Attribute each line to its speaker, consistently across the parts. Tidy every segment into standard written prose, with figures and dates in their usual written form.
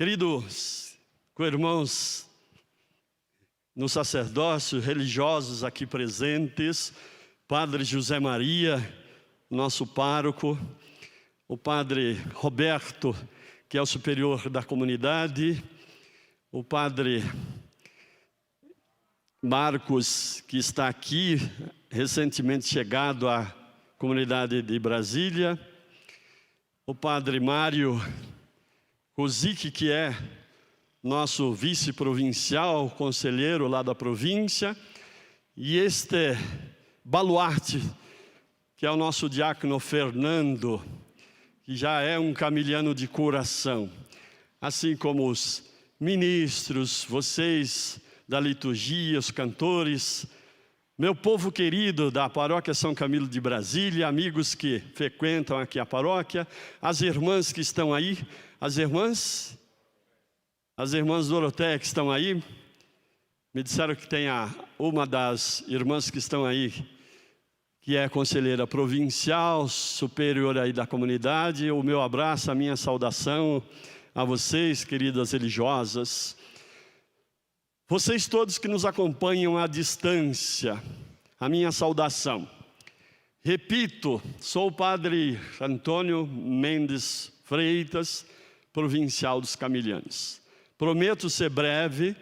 Speaker 1: Queridos co-irmãos no sacerdócio, religiosos aqui presentes, Padre José Maria, nosso pároco, o Padre Roberto, que é o superior da comunidade, o Padre Marcos, que está aqui, recentemente chegado à comunidade de Brasília, o Padre Mário Kozik, que é nosso vice-provincial, conselheiro lá da província, e este baluarte, que é o nosso diácono Fernando, que já é um camiliano de coração, assim como os ministros, vocês da liturgia, os cantores, meu povo querido da paróquia São Camilo de Brasília, amigos que frequentam aqui a paróquia, as irmãs que estão aí, as irmãs Doroteia que estão aí, me disseram que tem uma das irmãs que estão aí, que é conselheira provincial, superior aí da comunidade. O meu abraço, a minha saudação a vocês, queridas religiosas. Vocês todos que nos acompanham à distância, a minha saudação. Repito, sou o Padre Antônio Mendes Freitas, provincial dos Camilianos. Prometo ser breve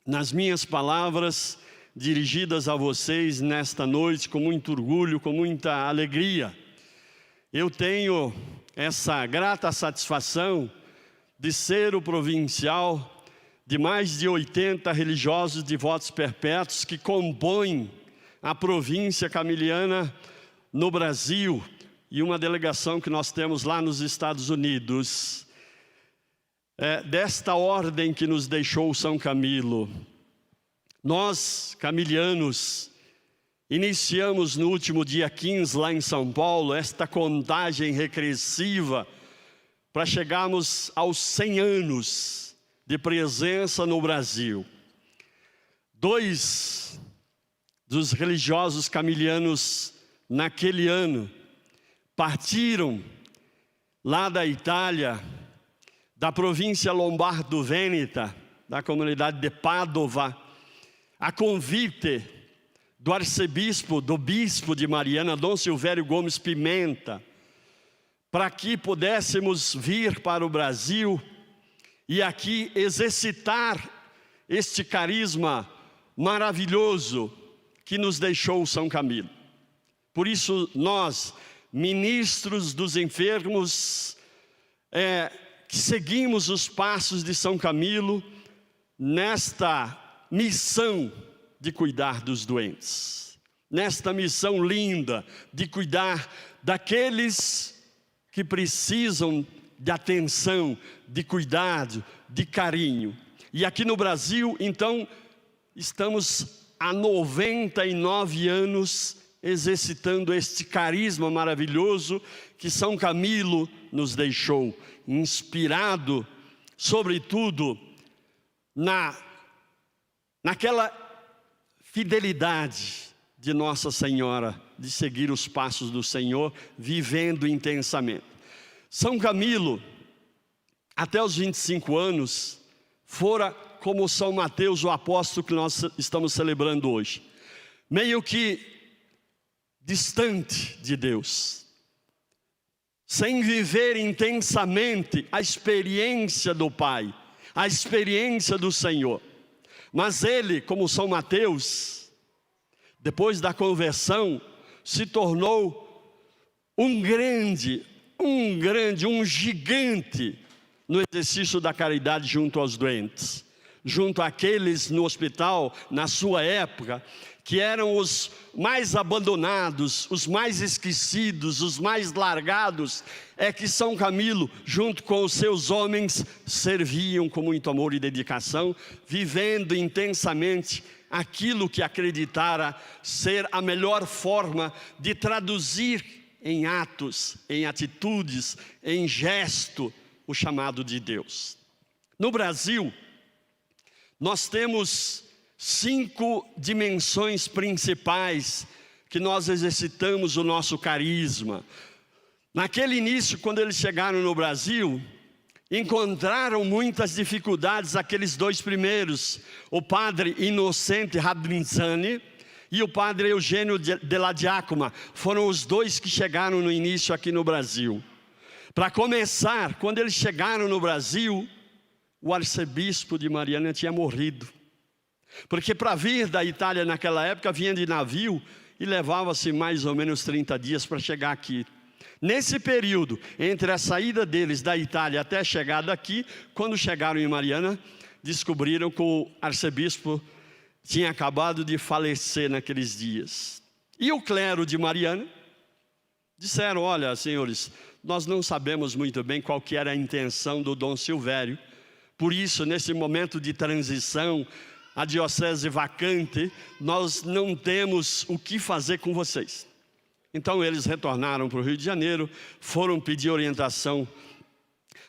Speaker 1: nas minhas palavras dirigidas a vocês nesta noite, com muito orgulho, com muita alegria. Eu tenho essa grata satisfação de ser o provincial de mais de 80 religiosos devotos perpétuos que compõem a província camiliana no Brasil e uma delegação que nós temos lá nos Estados Unidos. Desta ordem que nos deixou São Camilo, nós, camilianos, iniciamos no último dia 15 lá em São Paulo, esta contagem regressiva para chegarmos aos 100 anos de presença no Brasil. 2 dos religiosos camilianos naquele ano partiram lá da Itália, da província Lombardo-Vêneta, da comunidade de Pádua, a convite do arcebispo, do bispo de Mariana, Dom Silvério Gomes Pimenta, para que pudéssemos vir para o Brasil e aqui exercitar este carisma maravilhoso que nos deixou São Camilo. Por isso nós, ministros dos enfermos, que seguimos os passos de São Camilo nesta missão de cuidar dos doentes, nesta missão linda de cuidar daqueles que precisam de atenção, de cuidado, de carinho. E aqui no Brasil, então, estamos há 99 anos exercitando este carisma maravilhoso que São Camilo nos deixou, inspirado, sobretudo, naquela fidelidade de Nossa Senhora, de seguir os passos do Senhor, vivendo intensamente. São Camilo, até os 25 anos, fora como São Mateus, o apóstolo que nós estamos celebrando hoje, meio que distante de Deus, sem viver intensamente a experiência do Pai, a experiência do Senhor. Mas ele, como São Mateus, depois da conversão, se tornou um gigante no exercício da caridade junto aos doentes, junto àqueles no hospital, na sua época, que eram os mais abandonados, os mais esquecidos, os mais largados, é que São Camilo, junto com os seus homens, serviam com muito amor e dedicação, vivendo intensamente aquilo que acreditara ser a melhor forma de traduzir em atos, em atitudes, em gesto, o chamado de Deus. No Brasil, nós temos 5 dimensões principais que nós exercitamos o nosso carisma. Naquele início, quando eles chegaram no Brasil, encontraram muitas dificuldades aqueles dois primeiros, o padre Inocente Radrizzani e o padre Eugênio Della Giacomo. Foram os dois que chegaram no início aqui no Brasil. Para começar, quando eles chegaram no Brasil, o arcebispo de Mariana tinha morrido. Porque para vir da Itália naquela época, vinha de navio e levava-se mais ou menos 30 dias para chegar aqui. Nesse período, entre a saída deles da Itália até a chegada aqui, quando chegaram em Mariana, descobriram que o arcebispo tinha acabado de falecer naqueles dias. E o clero de Mariana disseram: olha, senhores, nós não sabemos muito bem qual que era a intenção do Dom Silvério. Por isso, nesse momento de transição, a diocese vacante, nós não temos o que fazer com vocês. Então eles retornaram para o Rio de Janeiro, foram pedir orientação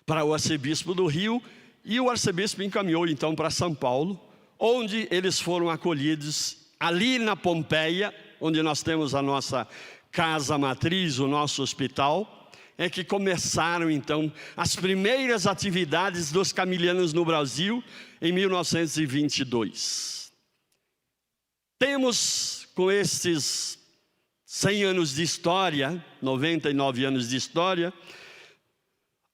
Speaker 1: para o arcebispo do Rio, e o arcebispo encaminhou então para São Paulo, onde eles foram acolhidos ali na Pompeia, onde nós temos a nossa casa matriz, o nosso hospital. É que começaram então as primeiras atividades dos camilianos no Brasil em 1922. Temos com estes 100 anos de história, 99 anos de história,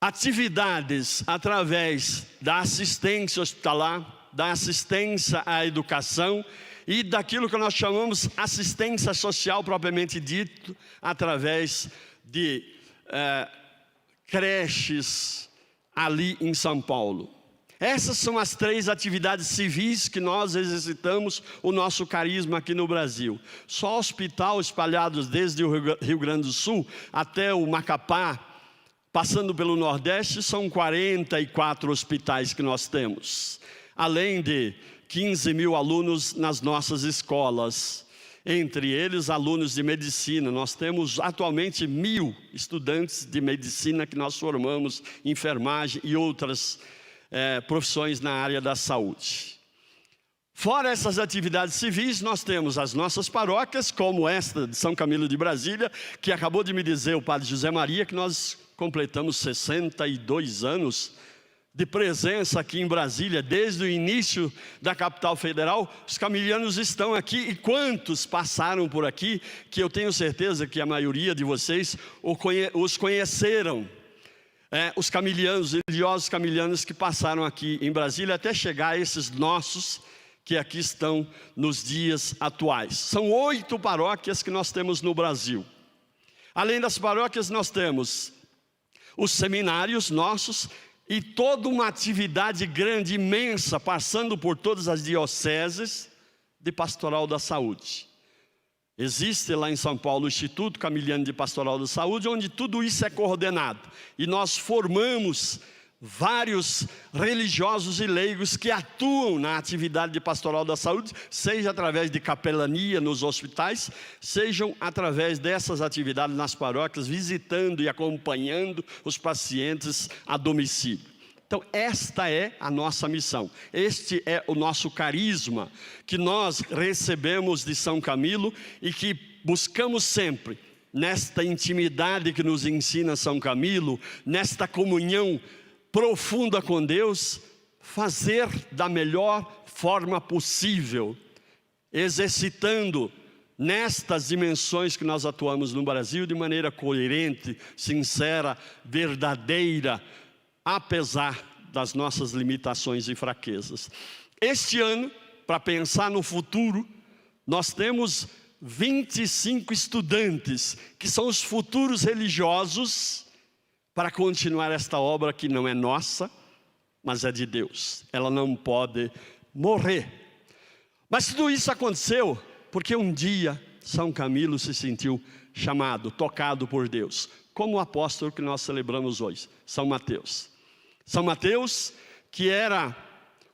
Speaker 1: atividades através da assistência hospitalar, da assistência à educação e daquilo que nós chamamos assistência social propriamente dito, através de creches ali em São Paulo. Essas são as 3 atividades civis que nós exercitamos o nosso carisma aqui no Brasil. Só hospital espalhados desde o Rio Grande do Sul até o Macapá, passando pelo Nordeste, são 44 hospitais que nós temos. Além de 15 mil alunos nas nossas escolas. Entre eles, alunos de medicina. Nós temos atualmente 1000 estudantes de medicina que nós formamos, enfermagem e outras profissões na área da saúde. Fora essas atividades civis, nós temos as nossas paróquias, como esta de São Camilo de Brasília, que acabou de me dizer o padre José Maria, que nós completamos 62 anos de presença aqui em Brasília, desde o início da capital federal. Os camilianos estão aqui, e quantos passaram por aqui, que eu tenho certeza que a maioria de vocês os conheceram. Os camilianos, religiosos camilianos que passaram aqui em Brasília, até chegar a esses nossos, que aqui estão nos dias atuais. São 8 paróquias que nós temos no Brasil. Além das paróquias, nós temos os seminários nossos, e toda uma atividade grande, imensa, passando por todas as dioceses de pastoral da saúde. Existe lá em São Paulo o Instituto Camiliano de Pastoral da Saúde, onde tudo isso é coordenado. E nós formamos vários religiosos e leigos que atuam na atividade de pastoral da saúde, seja através de capelania nos hospitais, sejam através dessas atividades nas paróquias, visitando e acompanhando os pacientes a domicílio. Então esta é a nossa missão, este é o nosso carisma, que nós recebemos de São Camilo e que buscamos sempre, nesta intimidade que nos ensina São Camilo, nesta comunhão profunda com Deus, fazer da melhor forma possível, exercitando nestas dimensões que nós atuamos no Brasil, de maneira coerente, sincera, verdadeira, apesar das nossas limitações e fraquezas. Este ano, para pensar no futuro, nós temos 25 estudantes, que são os futuros religiosos, para continuar esta obra que não é nossa, mas é de Deus. Ela não pode morrer. Mas tudo isso aconteceu porque um dia São Camilo se sentiu chamado, tocado por Deus, como o apóstolo que nós celebramos hoje, São Mateus. São Mateus, que era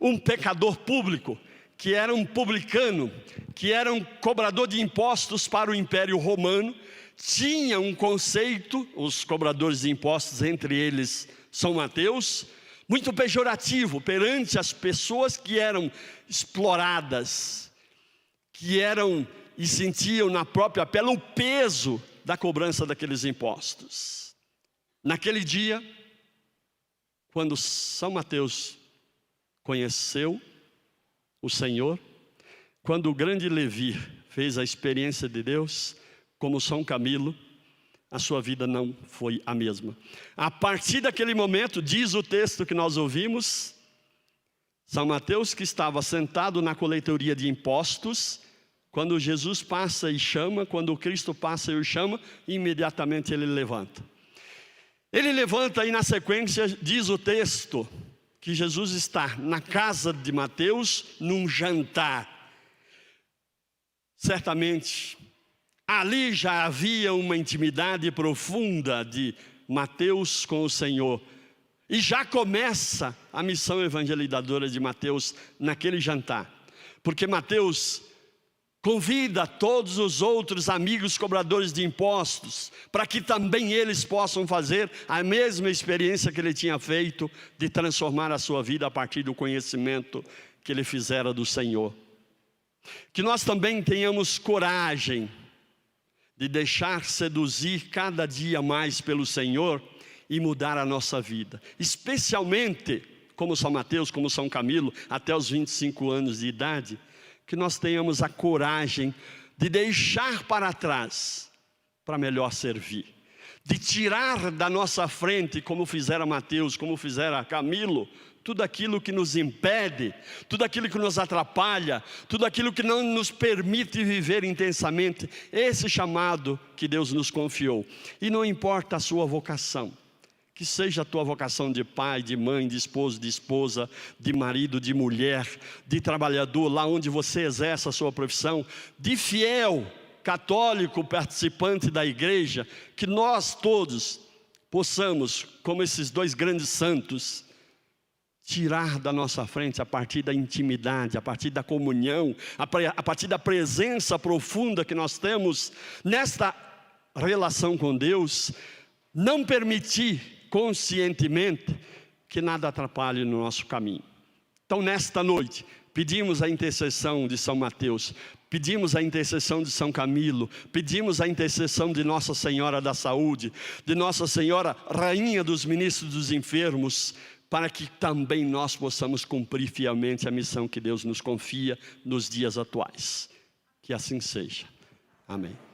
Speaker 1: um pecador público, que era um publicano, que era um cobrador de impostos para o Império Romano, tinha um conceito, os cobradores de impostos, entre eles São Mateus, muito pejorativo perante as pessoas que eram exploradas, que eram e sentiam na própria pele o peso da cobrança daqueles impostos. Naquele dia, quando São Mateus conheceu o Senhor, quando o grande Levi fez a experiência de Deus, como São Camilo, a sua vida não foi a mesma. A partir daquele momento, diz o texto que nós ouvimos, São Mateus, que estava sentado na coletoria de impostos, quando Jesus passa e chama, quando o Cristo passa e o chama, imediatamente ele levanta. Ele levanta e na sequência diz o texto que Jesus está na casa de Mateus num jantar. Certamente, ali já havia uma intimidade profunda de Mateus com o Senhor. E já começa a missão evangelizadora de Mateus naquele jantar. Porque Mateus convida todos os outros amigos cobradores de impostos, para que também eles possam fazer a mesma experiência que ele tinha feito, de transformar a sua vida a partir do conhecimento que ele fizera do Senhor. Que nós também tenhamos coragem de deixar seduzir cada dia mais pelo Senhor e mudar a nossa vida. Especialmente, como São Mateus, como São Camilo, até os 25 anos de idade, que nós tenhamos a coragem de deixar para trás, para melhor servir. De tirar da nossa frente, como fizera Mateus, como fizera Camilo, tudo aquilo que nos impede, tudo aquilo que nos atrapalha, tudo aquilo que não nos permite viver intensamente esse chamado que Deus nos confiou. E não importa a sua vocação, que seja a tua vocação de pai, de mãe, de esposo, de esposa, de marido, de mulher, de trabalhador, lá onde você exerce a sua profissão, de fiel, católico, participante da igreja, que nós todos possamos, como esses dois grandes santos, tirar da nossa frente a partir da intimidade, a partir da comunhão, a partir da presença profunda que nós temos nesta relação com Deus, não permitir conscientemente que nada atrapalhe no nosso caminho. Então nesta noite, pedimos a intercessão de São Mateus, pedimos a intercessão de São Camilo, pedimos a intercessão de Nossa Senhora da Saúde, de Nossa Senhora Rainha dos Ministros dos Enfermos, para que também nós possamos cumprir fielmente a missão que Deus nos confia nos dias atuais. Que assim seja. Amém.